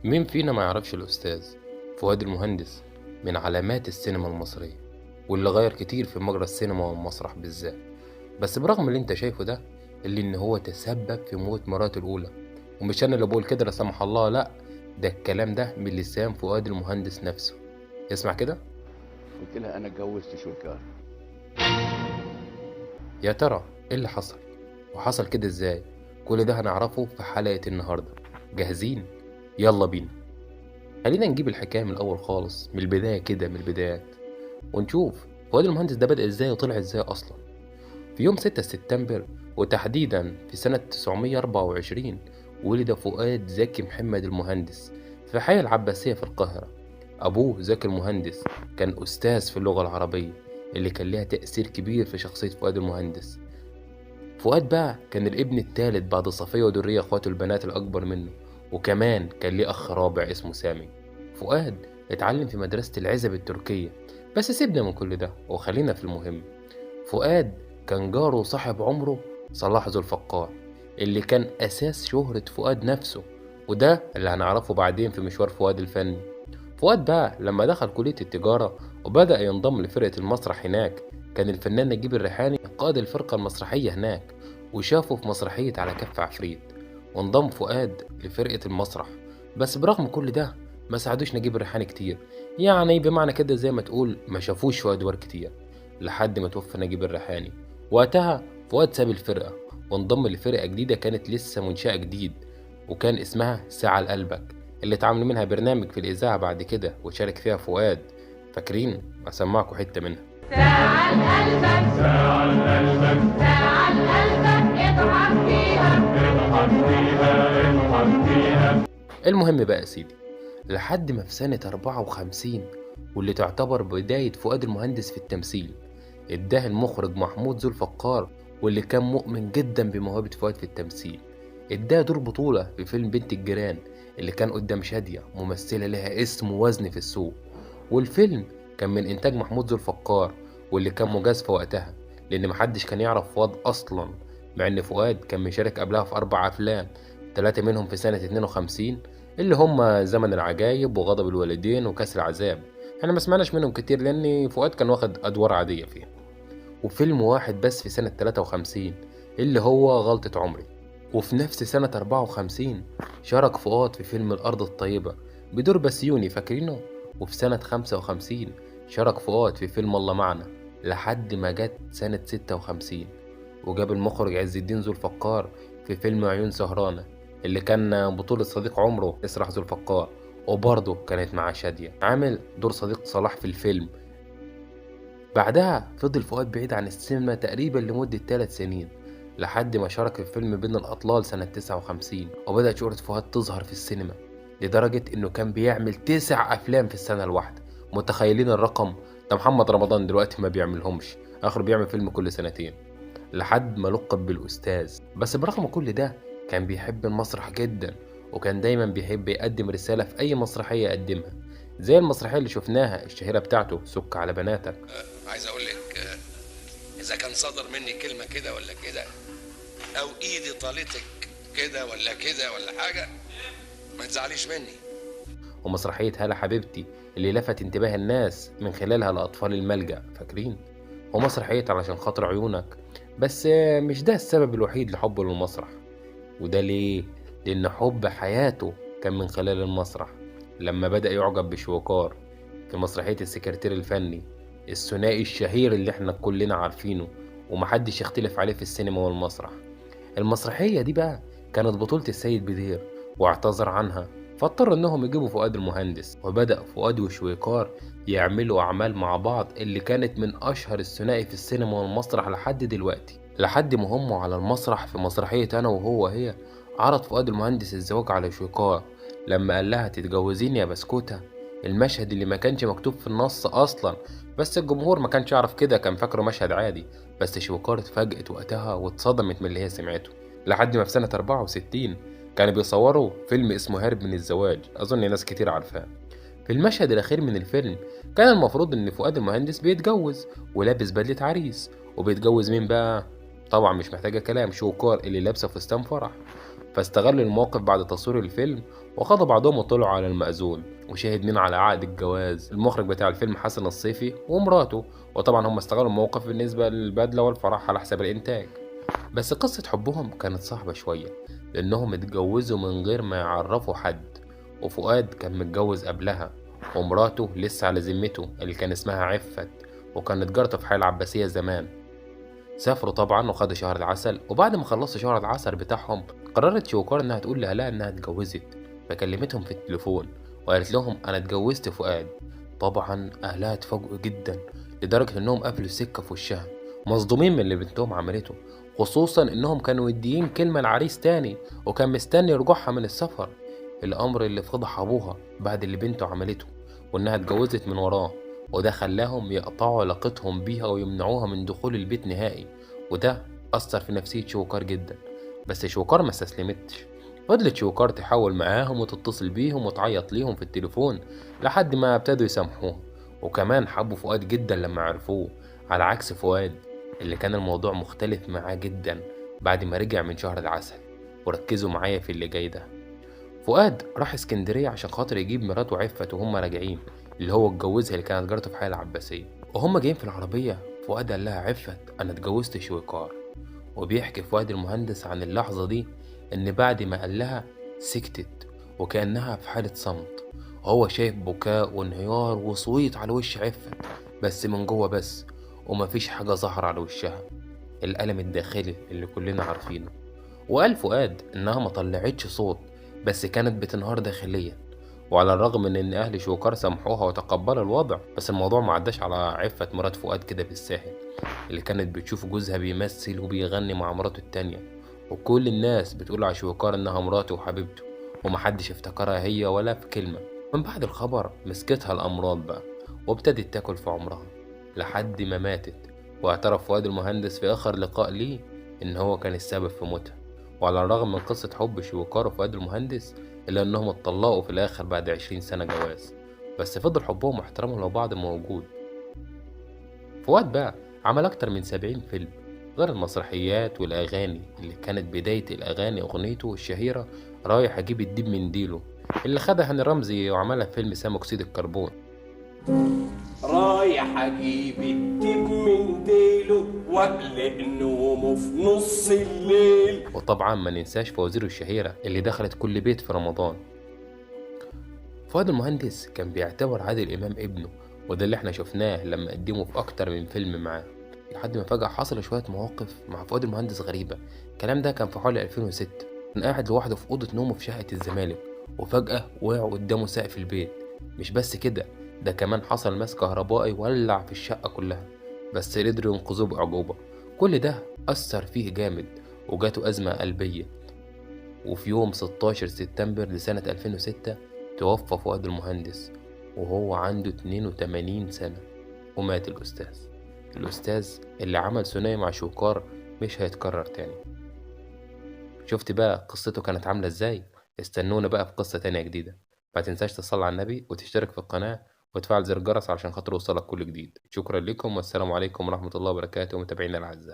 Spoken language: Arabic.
مين فينا ما يعرفش الأستاذ فؤاد المهندس؟ من علامات السينما المصرية، واللي غير كتير في مجرى السينما والمسرح بالذات. بس برغم اللي انت شايفه ده، اللي ان هو تسبب في موت مراته الأولى. ومش انا اللي بقول كده لا سمح الله، لا، ده الكلام ده من لسان فؤاد المهندس نفسه. اسمع كده. قلت لها انا اتجوزت شويكار. يا ترى ايه اللي حصل؟ وحصل كده ازاي؟ كل ده هنعرفه في حلقة النهاردة. جاهزين؟ يلا بينا. خلينا نجيب الحكاية من الأول خالص، من البداية كده، من البدايات، ونشوف فؤاد المهندس ده بدأ ازاي وطلع ازاي اصلا. في يوم 6 سبتمبر، وتحديدا في سنة 924، ولد فؤاد زكي محمد المهندس في حي العباسية في القاهرة. أبوه زكي المهندس كان أستاذ في اللغة العربية، اللي كان لها تأثير كبير في شخصية فؤاد المهندس. فؤاد بقى كان الابن الثالث بعد صفية ودرية اخواته البنات الأكبر منه، وكمان كان ليه أخ رابع اسمه سامي. فؤاد اتعلم في مدرسة العزب التركية. بس سيبنا من كل ده وخلينا في المهم. فؤاد كان جاره وصاحب عمره صلاح ذو الفقار، اللي كان أساس شهرة فؤاد نفسه، وده اللي هنعرفه بعدين في مشوار فؤاد الفني. فؤاد بقى لما دخل كلية التجارة وبدأ ينضم لفرقة المسرح هناك، كان الفنان نجيب الريحاني قائد الفرقة المسرحية هناك، وشافه في مسرحية على كف عفريت، وانضم فؤاد لفرقة المسرح. بس برغم كل ده ما ساعدوش نجيب الريحاني كتير، يعني بمعنى كده زي ما تقول ما شافوش في أدوار كتير، لحد ما توفى نجيب الريحاني. وقتها فؤاد ساب الفرقة وانضم لفرقة جديدة كانت لسه منشأة جديد، وكان اسمها ساعة لقلبك، اللي اتعمل منها برنامج في الإذاعة بعد كده وشارك فيها فؤاد. فاكرين؟ أسمعكم حتة منها. ساعة لقلبك، ساعة لقلبك، ساعة لقلبك، اضحك فيها، اضحك فيها، اضحك فيها. المهم بقى يا سيدي، لحد ما في سنة 54، واللي تعتبر بداية فؤاد المهندس في التمثيل، اداه المخرج محمود ذو الفقار، واللي كان مؤمن جدا بموهبة فؤاد في التمثيل، اداه دور بطولة في فيلم بنت الجيران، اللي كان قدام شادية ممثلة لها اسم ووزن في السوق. والفيلم كان من إنتاج محمود ذو الفقار، واللي كان مجاز في وقتها، لأن محدش كان يعرف فؤاد أصلا، مع إن فؤاد كان مشارك قبلها في 4 أفلام، 3 منهم في سنة 52، اللي هما زمن العجايب وغضب الوالدين وكاس العذاب. احنا ما سمعناش منهم كتير لأن فؤاد كان واخد أدوار عادية فيهم. وفيلم واحد بس في سنة 53، اللي هو غلطة عمري. وفي نفس سنة 54 شارك فؤاد في فيلم الأرض الطيبة بدور بسيوني، فاكرينه؟ وفي سنة 55 شارك فؤاد في فيلم الله معنا، لحد ما جت سنة 56 وجاب المخرج عز الدين ذو الفقار في فيلم عيون سهرانة، اللي كان بطولة صديق عمره اسرح ذو الفقار، وبرضه كانت معاه شادية عامل دور صديق صلاح في الفيلم. بعدها فضل فؤاد بعيد عن السينما تقريبا لمدة 3 سنين، لحد ما شارك في فيلم بين الأطلال سنة 59، وبدأت شهرة فؤاد تظهر في السينما، لدرجة إنه كان بيعمل 9 أفلام في السنة الواحدة. متخيلين الرقم؟ ده محمد رمضان دلوقتي ما بيعملهمش، آخر بيعمل فيلم كل سنتين، لحد ما لقب بالأستاذ. بس برغم كل ده كان بيحب المسرح جدا، وكان دايما بيحب يقدم رسالة في أي مسرحية يقدمها، زي المسرحية اللي شفناها الشهيرة بتاعته سك على بناتك. عايز اقول لك اذا كان صدر مني كلمه كده ولا كده، او ايدي طالتك كده ولا حاجه، ما تزعليش مني. ومسرحية هلا حبيبتي، اللي لفت انتباه الناس من خلالها لأطفال الملجأ، فاكرين؟ ومسرحية علشان خاطر عيونك. بس مش ده السبب الوحيد لحبه للمسرح. وده ليه؟ لأن حب حياته كان من خلال المسرح، لما بدأ يعجب بشويكار في مسرحية السكرتير الفني، الثنائي الشهير اللي احنا كلنا عارفينه ومحدش يختلف عليه في السينما والمسرح. المسرحية دي بقى كانت بطولة السيد بدير، واعتذر عنها، فاضطر انهم يجيبوا فؤاد المهندس، وبدأ فؤاد وشويكار يعملوا أعمال مع بعض، اللي كانت من أشهر الثنائي في السينما والمسرح لحد دلوقتي. لحد ما هم على المسرح في مسرحية أنا وهو هي، عرض فؤاد المهندس الزواج على شويكار لما قال لها تتجوزيني يا بسكوتة، المشهد اللي ما كانش مكتوب في النص أصلا، بس الجمهور ما كانش يعرف كده، كان فاكره مشهد عادي. بس شويكار اتفاجئت وقتها واتصدمت من اللي هي سمعته. لحد ما في سنة 64 كانوا بيصوروا فيلم اسمه هارب من الزواج، أظن ناس كتير عارفاه. في المشهد الأخير من الفيلم كان المفروض إن فؤاد المهندس بيتجوز ولابس بدلة عريس، وبيتجوز مين بقى؟ طبعا مش محتاجة كلام، شويكار اللي لابسة فستان فرح. فاستغل الموقف بعد تصوير الفيلم وخدوا بعضهم وطلعوا على المأذون. وشاهد مين على عقد الجواز؟ المخرج بتاع الفيلم حسن الصيفي ومراته. وطبعا هم استغلوا الموقف بالنسبة للبدلة والفرح على حساب الإنتاج. بس قصة حبهم كانت صعبة شوية، لأنهم اتجوزوا من غير ما يعرفوا حد. وفؤاد كان متجوز قبلها، ومراته لسه على ذمته اللي كان اسمها عفت، وكانت جارته في حي العباسية زمان. سافروا طبعا وخدوا شهر العسل، وبعد ما خلصوا شهر العسل بتاعهم قررت شوكار انها تقول لأهلها انها اتجوزت. فكلمتهم في التليفون وقالت لهم انا اتجوزت فؤاد. طبعا اهلها اتفاجئوا جدا، لدرجة انهم قفلوا السكة في وشها، مصدومين من اللي بنتهم عملته، خصوصا انهم كانوا مديين كلمة لعريس تاني وكان مستني رجوعها من السفر. الامر اللي فضح ابوها بعد اللي بنته عملته، وانها اتجوزت من وراه، وده خلاهم يقطعوا علاقتهم بيها ويمنعوها من دخول البيت نهائي. وده أثر في نفسية شوكار جدا. بس شوكار ما استسلمتش، فضلت شوكار تحاول معاهم وتتصل بيهم وتعيط ليهم في التليفون لحد ما ابتدوا يسامحوها. وكمان حبوا فؤاد جدا لما عرفوه، على عكس فؤاد اللي كان الموضوع مختلف معاه جدا بعد ما رجع من شهر العسل. وركزوا معايا في اللي جاي ده. فؤاد راح اسكندرية عشان خاطر يجيب مراته عفت وهم راجعين، اللي هو اتجوزها اللي كانت جارته في حي العباسية. وهم جايين في العربية فؤاد قال لها عفت أنا اتجوزت شويكار. وبيحكي فؤاد المهندس عن اللحظة دي، إن بعد ما قال لها سكتت وكأنها في حالة صمت، وهو شايف بكاء وانهيار وصويت على وش عفت، بس من جوه بس، ومفيش حاجة ظاهرة على وشها، الألم الداخلي اللي كلنا عارفينه. وقال فؤاد إنها ما طلعتش صوت، بس كانت بتنهار داخليا. وعلى الرغم من ان اهل شوكار سامحوها وتقبلوا الوضع، بس الموضوع ما عداش على عفة مرات فؤاد كده بالساهل، اللي كانت بتشوف جوزها بيمثل وبيغني مع مراته التانية، وكل الناس بتقول على شوكار انها مراته وحبيبته، ومحدش افتكرها هي ولا في كلمة. من بعد الخبر مسكتها الامراض بقى، وابتدت تاكل في عمرها لحد ما ماتت. واعترف فؤاد المهندس في اخر لقاء ليه ان هو كان السبب في موتها. وعلى الرغم من قصة حب شوكار وفؤاد المهندس، إلا إنهم اتطلقوا في الآخر بعد 20 سنة جواز، بس فضل حبهم واحترامهم لبعض موجود. فؤاد بقى عمل أكتر من 70 فيلم، غير المسرحيات والأغاني اللي كانت بداية الأغاني أغنيته الشهيرة رايح أجيب الديب من ديله، اللي خدها هاني رمزي وعملها في فيلم ثاني أكسيد الكربون. رايح اجيب الدب من ديله واقلق نومه في نص الليل. وطبعا ما ننساش فوازيره الشهيرة اللي دخلت كل بيت في رمضان. فؤاد المهندس كان بيعتبر عادل إمام ابنه، وده اللي احنا شفناه لما قدمه في أكتر من فيلم معاه، لحد ما فجأة حصل شوية مواقف مع فؤاد المهندس غريبة. الكلام ده كان في حوالي 2006، كان قاعد لوحده في أوضة نومه في شقة الزمالك، وفجأة وقع قدامه سقف البيت. مش بس كده، ده كمان حصل ماس كهربائي ولع في الشقة كلها، بس قدروا ينقذوه بأعجوبة. كل ده أثر فيه جامد وجاته أزمة قلبية. وفي يوم 16 سبتمبر لسنة 2006 توفى فؤاد المهندس وهو عنده 82 سنة، ومات الأستاذ اللي عمل ثنائي مع شوكار مش هيتكرر تاني. شفت بقى قصته كانت عاملة ازاي؟ استنونا بقى في قصة تانية جديدة. ما تنساش تصلي على النبي وتشترك في القناة وتفعل زر الجرس علشان خاطر يوصلك كل جديد. شكرا لكم والسلام عليكم ورحمة الله وبركاته متابعينا الأعزاء.